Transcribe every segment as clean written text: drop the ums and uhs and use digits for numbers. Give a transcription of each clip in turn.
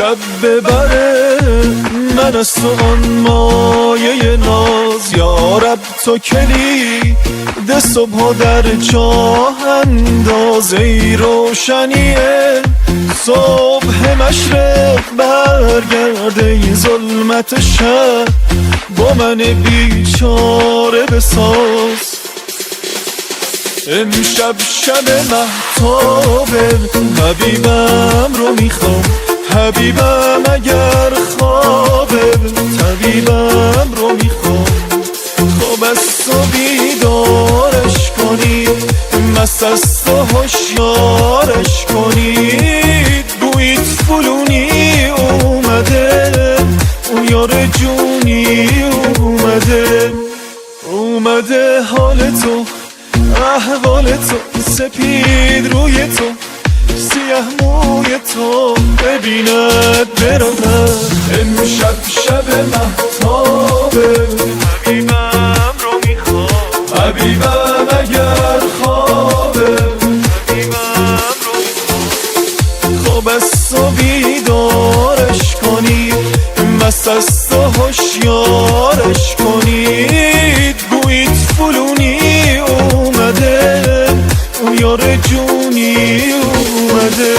شب ببره من از تو آن مایه ناز. یا رب تو کلید صبح در جا انداز. ای روشنیه صبح مشرق برگرده، ای ظلمت شب با من بیچاره بساز. امشب شب مهتابه حبیبم رو میخوام. حبیبم اگر خوابه طبیبم رو میخوام. خواب از تو بیدارش کنید، مست از تو هوشیارش کنید. بویت فلونی اومده، اون یار جونی اومده حال تو احوال تو، سپید روی تو سیه موی تو ببیند برود. امشب شب مهتابه حبیبم رو میخوام. حبیبم اگر خوابه حبیبم رو میخوام. خواب از تو بیدارش کنید، مست از تو هوشیارش کنید. گویید فلونی اومده، اون یار جونی اومده.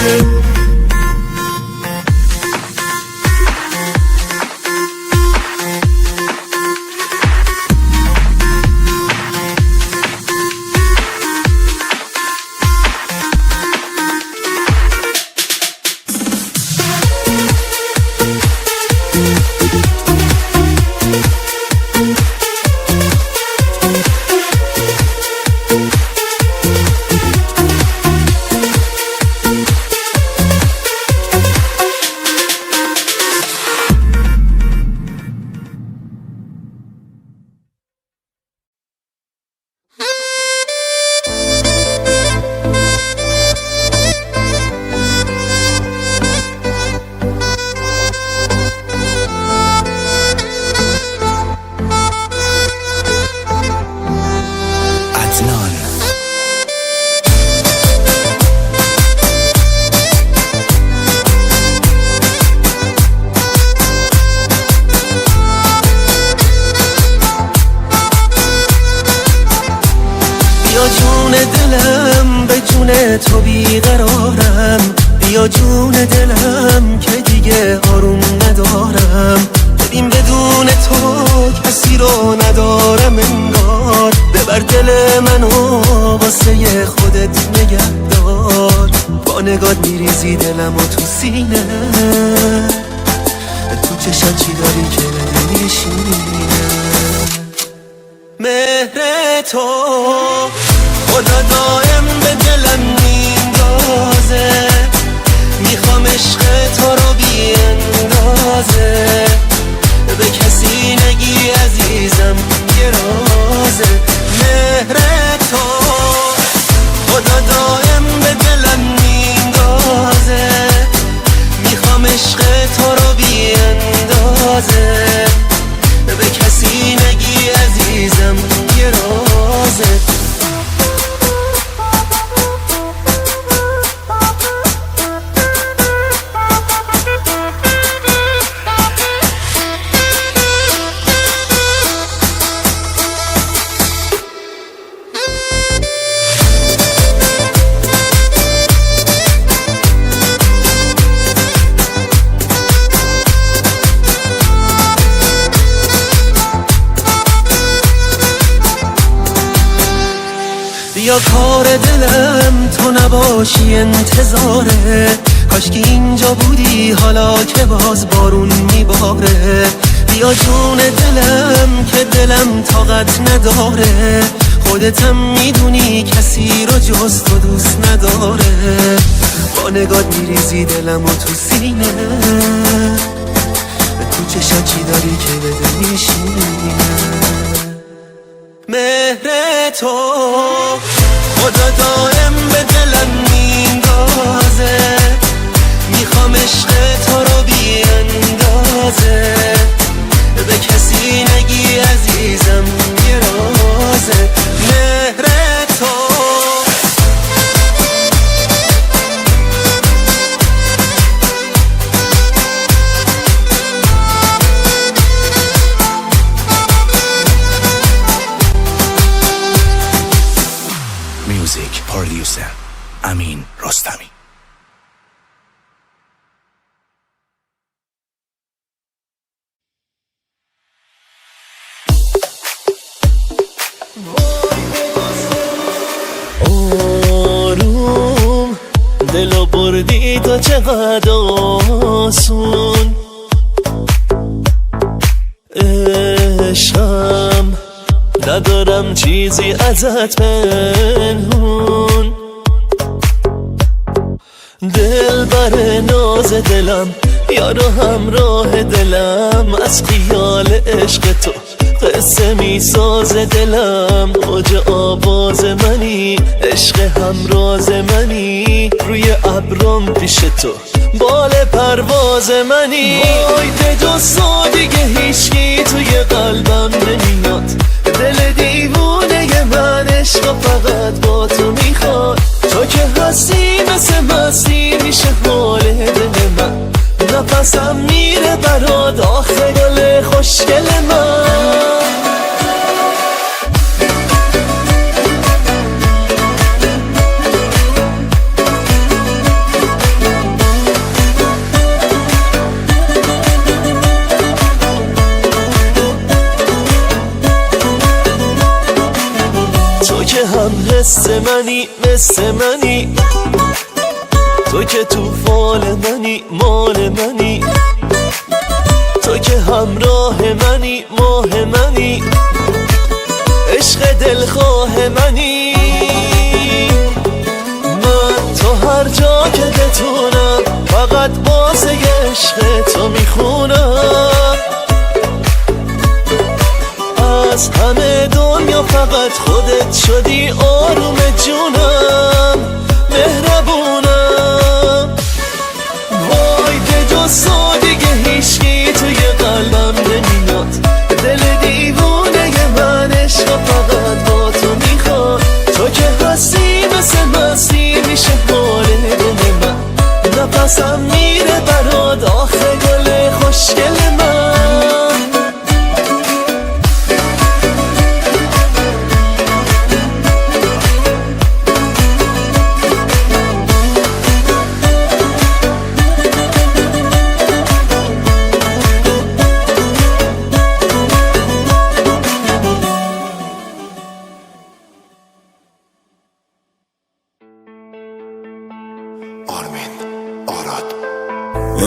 تو بیقرارم، بیا جون دلم که دیگه آروم ندارم. ببین بدون تو کسی رو ندارم انگار. ببر دل منو واسه خودت نگهدار. با نگات میریزی دلمو تو سینه، تو چشم چی داری که نمیشینه. مهر تو خدا دائم به دلم میندازه. میخوام عشق تو رو بی اندازه. به کسی نگی عزیزم یه رازه. مهر تو خدا دائم به دلم میندازه. میخوام عشق تو رو بی اندازه. به کسی نگی عزیزم یه رازه. یا کار دلم تو نباشی انتظاره. کاش که اینجا بودی حالا که باز بارون میباره. بیا جون دلم که دلم طاقت نداره. خودتم میدونی کسی رو جز تو دوست نداره. با نگات میریزی دلمو تو سینه. تو چشم چی داری که بده میشینه. مهر تو خدا دائم به دلم میندازه. میخوام عشق تو رو بی اندازه. به کسی نگی عزیزم یه رازه. مهر تو پرودوسر امین رستمی. آروم دلو بردی تا چقدر آسون، عشقم ندارم چیزی ازت پنهون. دل بر ناز دلم یارو همراه دلم، از خیال عشق تو قصه می ساز دلم. اوج آواز منی، عشق همراز منی، روی ابرم پیش تو بال پرواز منی. وای به جز تو دیگه هیچکی توی قلبم نمیاد، دل دیوونه من عشق فقط با تو میخواد. تو که هستی مثل مستی میشه حال دل من، نفسم میره برات آخه گل خوشگل من. تو که هم حس منی مثل منی، تو که تو فال منی مال منی، تو که همراه منی ماه منی، عشق دلخواه منی. من تو هر جا که بتونم فقط واسه عشق تو میخونم. از همه دنیا فقط خودت شدی آروم جونم، مهربونم. وای به جز تو دیگه هیچکی توی قلبم نمیاد، دل دیوونه من عشق فقط با تو میخواد. تو که هستی مثل مستی میشه حال دل من، نفسم میره برات آخه گل خوشگل من.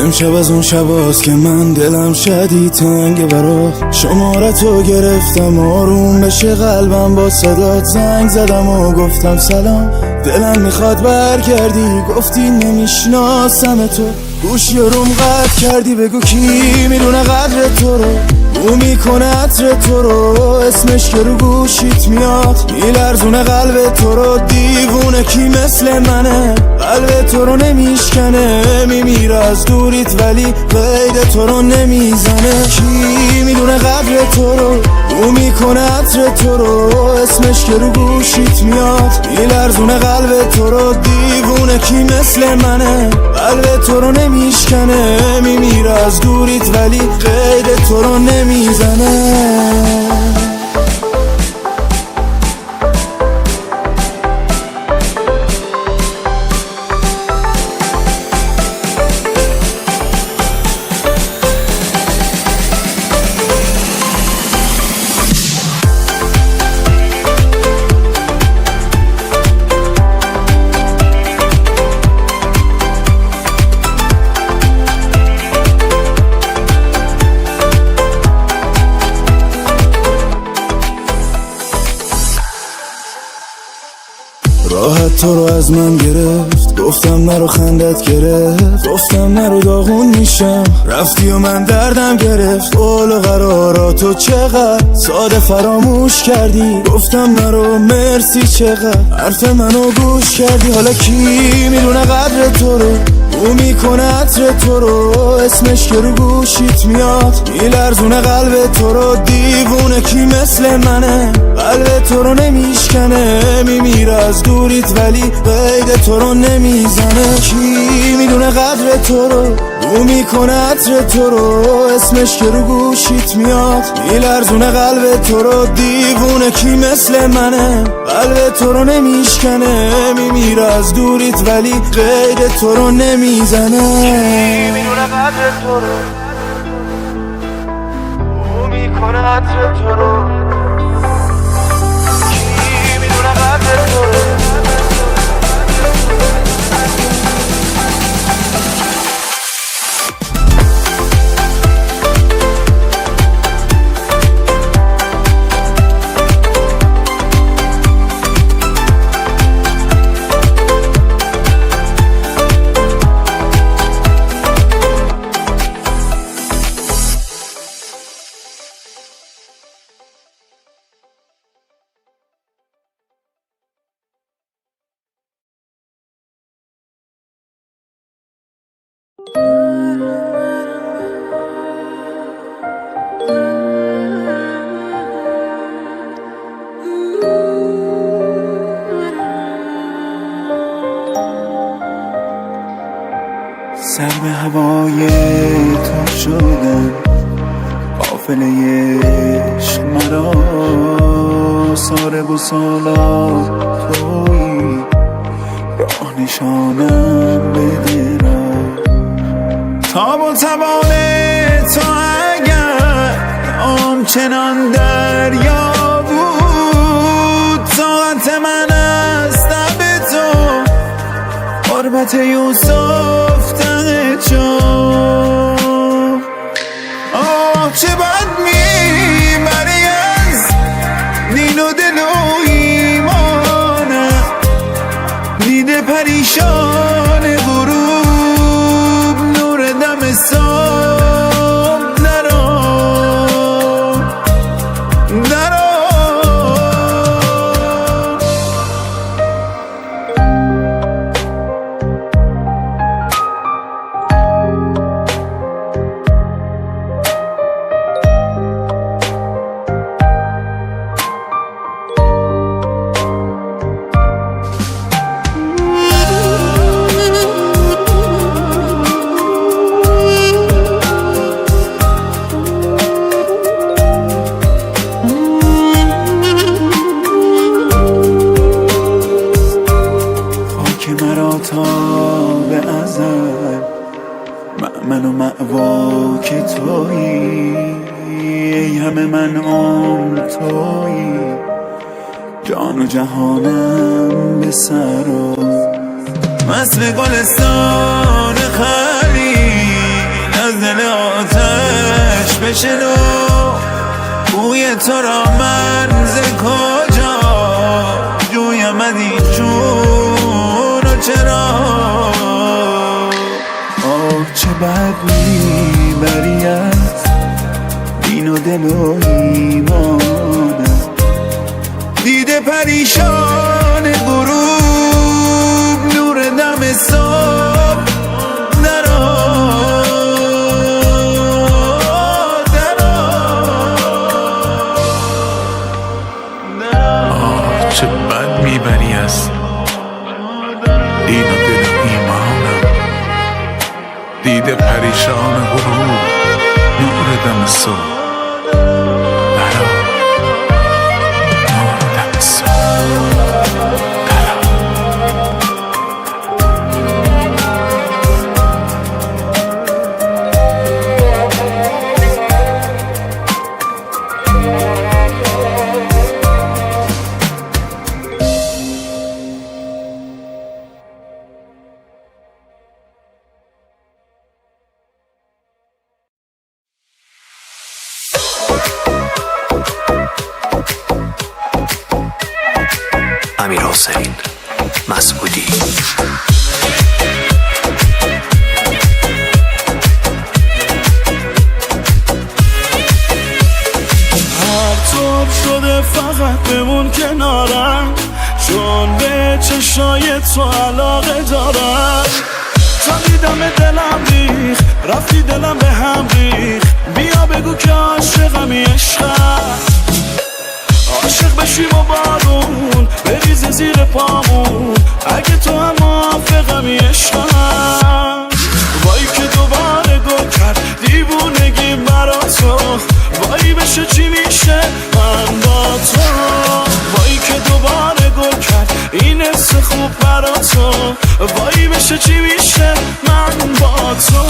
امشب از اون شباست که من دلم شدید تنگ برات، شمارتو گرفتم آروم بشه قلبم، با صدات زنگ زدم و گفتم سلام، دلم میخواد برگردی، گفتی نمیشناسم تو، گوشی روم قطع کردی، بگو کی میدونه قدر تو رو، او میکنه عطر تو رو، اسمش که رو گوشیت میاد میلرزونه قلب تو رو. دیوونه کی مثل منه قلب تو رو نمیشکنه، میمیره از دوریت ولی قید تو رو نمیزنه. کی میدونه قدر تو رو، او میکنه عطر تو رو، اسمش که رو گوشیت میاد میلرزونه قلب تو رو. دیوونه کی مثل منه قلب تو رو نمیشکنه، میمیره از دوریت ولی قید تو رو نمیزنه. راحت تو رو از من گرفت، گفتم نرو خندت گرفت، گفتم نرو داغون میشم، رفتی و من دردم گرفت. قول و قراراتو چقدر ساده فراموش کردی، گفتم نرو مرسی چقدر حرف منو گوش کردی. حالا کی میدونه قدر تو رو، او میکنه عطر تو رو، اسمش که رو گوشیت میاد میلرزونه قلب تو رو. دیوونه کی مثل منه قلب تو رو نمیشکنه، میمیره از دوریت ولی قید تو رو نمیزنه. کی میدونه قدر تو رو، بو میکنه عطر تو رو، اسمش که رو گوشیت میاد، میلرزونه قلب تو رو. دیوونه کی مثل منه، قلب تو رو نمیشکنه، میمیره از دوریت ولی قید تو رو نمیزنه. میدونه قدر تو رو، بو میکنه عطر تو رو، کی میدونه قدر تو رو. سر به هوای تو شدم، قافله عشق مرا، سارب و سالار تویی، راه نشانم بده را. تاب و توان تو اگر آمچنان دریا بود، طاقت من از دب تو، قربت یوسف ته چون. آه چه بد میبری از دین و دل و ایمانم، دیده پریشان غروب، نور دم صبح درآ درآ. من و مأوا که تویی، ای همه من عمر تویی، جان و جهانم به سر و مثل گلستان خلیل، از دل آتش بشنو بوی تو را من ز کجا جویم ازین چون و چرا. چه بد میبری از دین و دل و ایمانم، دیده پریشان غروب، نور دم صبح درآ درآ. چه بد میبری از دین و دل و ایمانم، دیده پریشان غروب، نور دم صبح درآ نور دم صبح درآ. امیرحسین مسعودی. هر طور شده فقط بمون کنارم، چون به چشای تو علاقه دارم. تا دیدم دلم ریخ، رفتی دلم به هم ریخ، بیا بگو که عاشقمی عشقم. عاشق بشیم و بارون بریز زیر پامون، اگه تو هم موافقمی عشقم. وای که دوباره وای بشه چی میشه من با تو، وای که دوباره گل کرد این حس خوب برا تو، وای بشه چی میشه من با تو.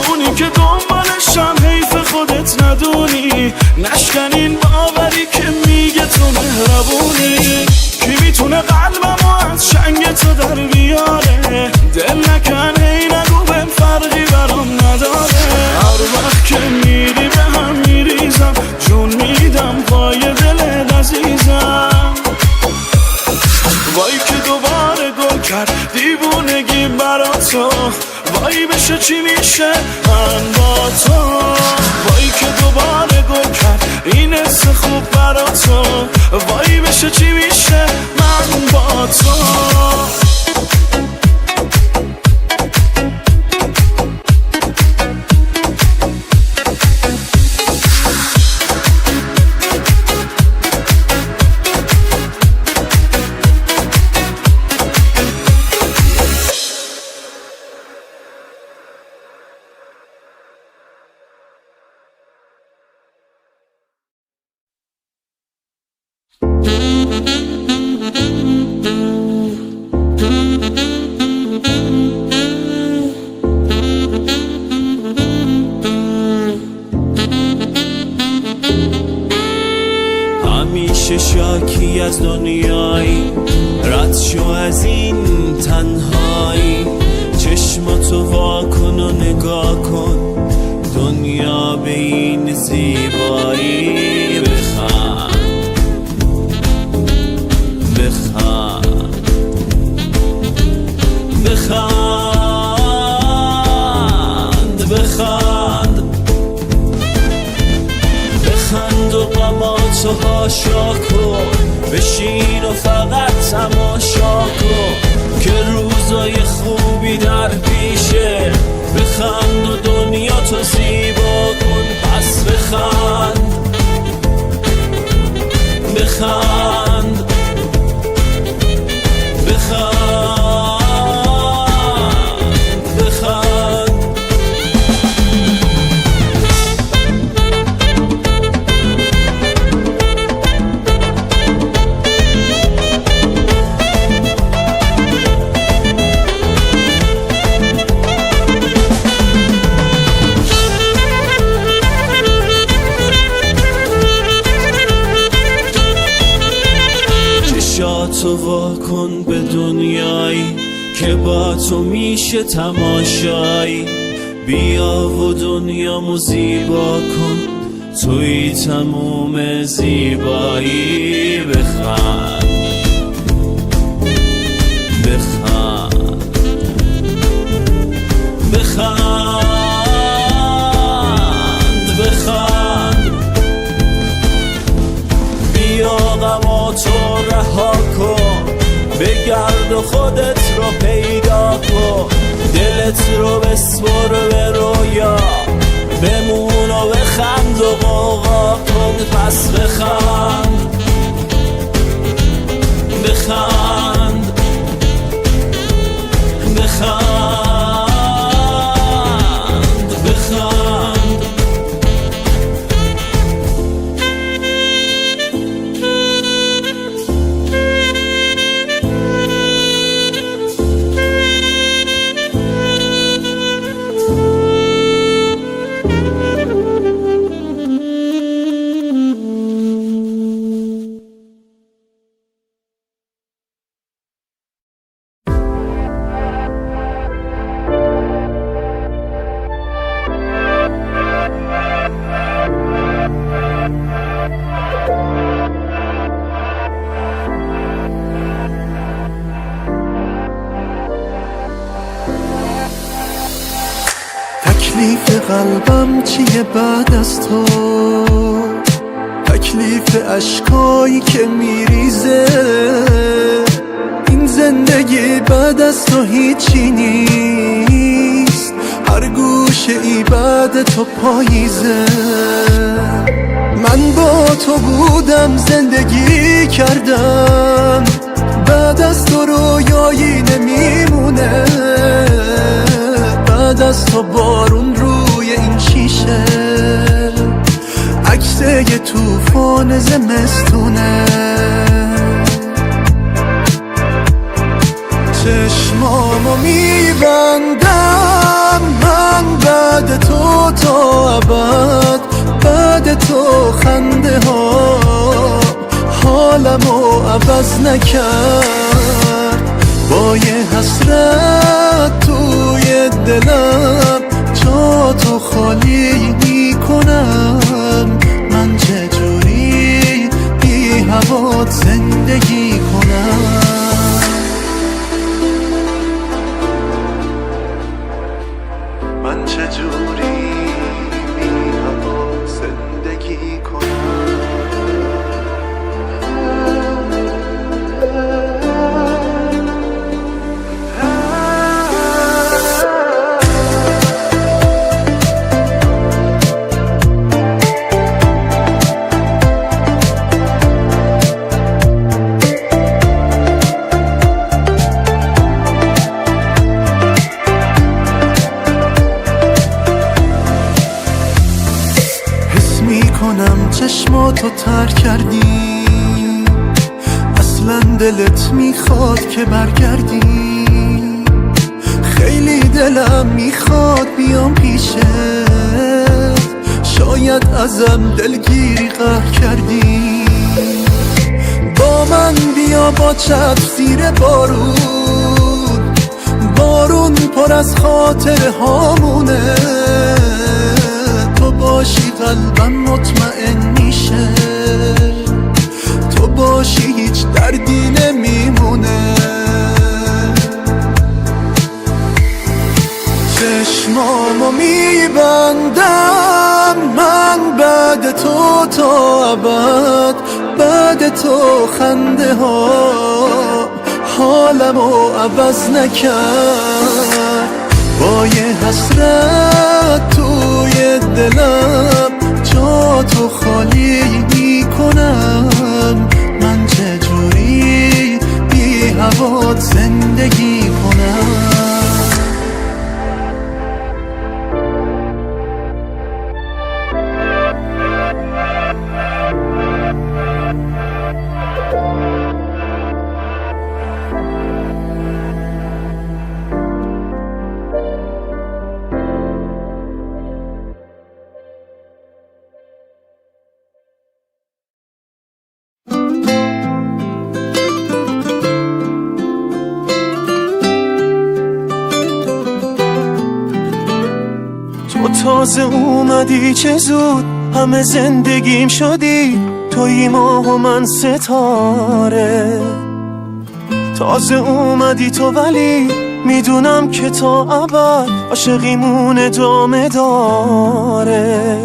اونی که دنبالشم حیف خودت ندونی، نشکنین باوری که میگه تو مهربونی. کی میتونه قلبمو از چنگ تو در بیاره، دل نکن هی نگو بهم فرقی برام نداره. هر وقت که میری به هم میریزم، جون میدم پای دل عزیزم. وای که دوباره گل کرد دیوونگی برا تو، وای بشه چی میشه من با تو، وای که دوباره گل کرد این حس خوب برا تو، وای بشه چی میشه من با تو. همیشه شاکی از دنیایی، رد شو از این تنهایی. چشماتو وا کن و نگاه کن دنیا به این زیبایی. بخند بخند بخند بخند بخند و غماتو هاشا کن، بشین و فقط تماشا کن که روزای خوبی در پیشه. بخند و دنیا تو زیبا کن، پس بخند بخند بخند بخند. چشاتو وا کن به دنیایی که با تو میشه تماشایی. بیا و دنیامو زیبا کن، توی تموم زیبایی. بخند بخند بخند بخند. بیا غماتو رها کن، بگرد و خودت رو پیدا کن. دلت رو بسپر به رویا، بمون و بخند و غوغا کن. پس بخند بخند بخند بخند. تکلیف قلبم چیه بعد از تو؟ تکلیف اشکایی که میریزه. این زندگی بعد از تو هیچی نیست، هر گوشه ای بعد تو پاییزه. من با تو بودم زندگی کردم، بعد از تو رویایی نمیمونه. بعد از تو بارون روی این شیشه، عکس یه توفان زمستونه. چشمامو میبندم من بعد تو تا ابد، بعد تو خنده ها حالمو عوض نکرد. با یه حسرت توی دلم جا تو خالی میکنم. من چجوری بی هوات زندگی کنم؟ من چجوری بی هوات زندگی کنم؟ چشماتو ترک کردی، اصلا دلت میخواد که برگردی. خیلی دلم میخواد بیام پیشت، شاید ازم دلگیری قهر کردی. با من بیا با چتر زیر بارون، بارون پر از خاطر هامونه. تو باشی قلبم مطمئن میشه، تو باشی هیچ دردی نمیمونه. چشمامو میبندم من بعد تو تا ابد، بعد تو خنده ها حالمو عوض نکرد. با یه حسرت توی دلم جا تو خالی میکنم. من چجوری بی هوات زندگی کنم؟ تازه اومدی چه زود همه زندگیم شدی، توی ماه و من ستاره. تازه اومدی تو ولی میدونم که تا ابد عاشقیمون ادامه داره.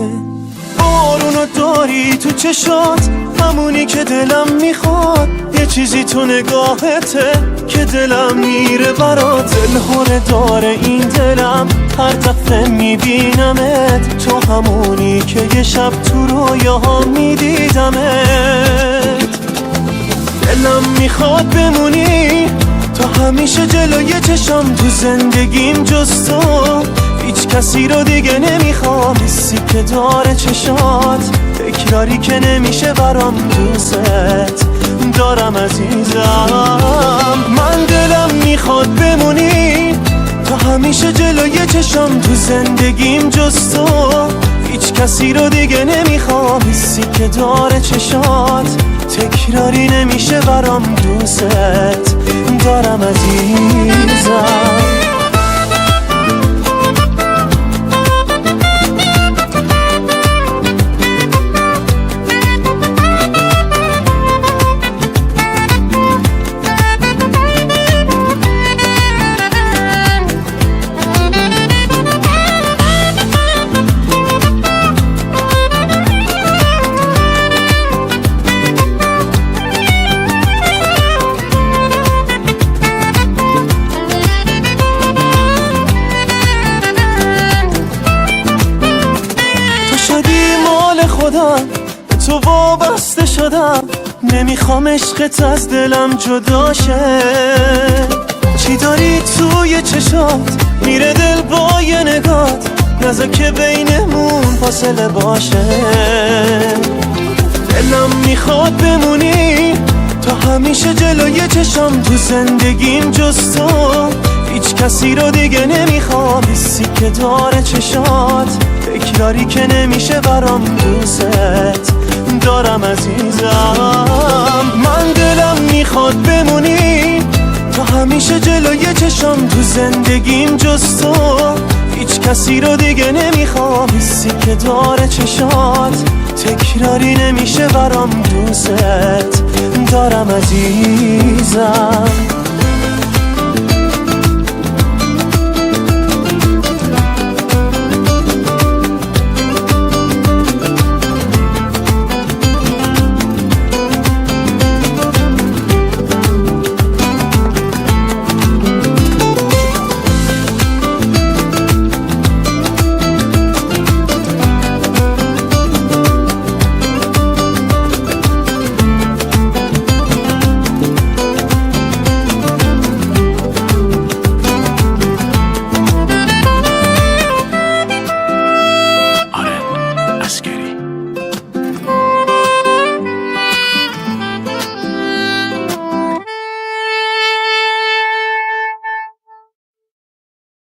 بارونو داری تو چشات، همونی که دلم میخواد. یه چیزی تو نگاهته که دلم میره برات. دلهوره داره این دلم هر دفعه میبینمت، تو همونی که یه شب تو رویاها میدیدمت. دلم میخواد بمونی تا همیشه جلوی چشم، تو زندگیم جز تو هیچ کسی رو دیگه نمیخوام. حسی که داره چشات، تکراری که نمیشه برام. دوست دارم عزیزم، من دلم میخواد بمونی تا همیشه جلوی چشم، تو زندگیم جز تو هیچ کسی رو دیگه نمیخوام. حسی که داره چشات، تکراری نمیشه برام. دوست دارم عزیزم. تو وابسته شدم، نمیخوام عشقت از دلم جدا شه. چی داری توی چشات میره دل با یه نگات، نذار که بینمون فاصله باشه. دلم میخواد بمونی تا همیشه جلوی چشم، تو زندگیم جز تو هیچ کسی رو دیگه نمیخوام. حسی که داره چشات، تکراری که نمیشه برام، دوست دارم عزیزم. من دلم میخواد بمونی تا همیشه جلوی چشم، تو زندگیم جز تو هیچ کسی رو دیگه نمیخوام. حسی که داره چشات، تکراری نمیشه برام، دوست دارم عزیزم.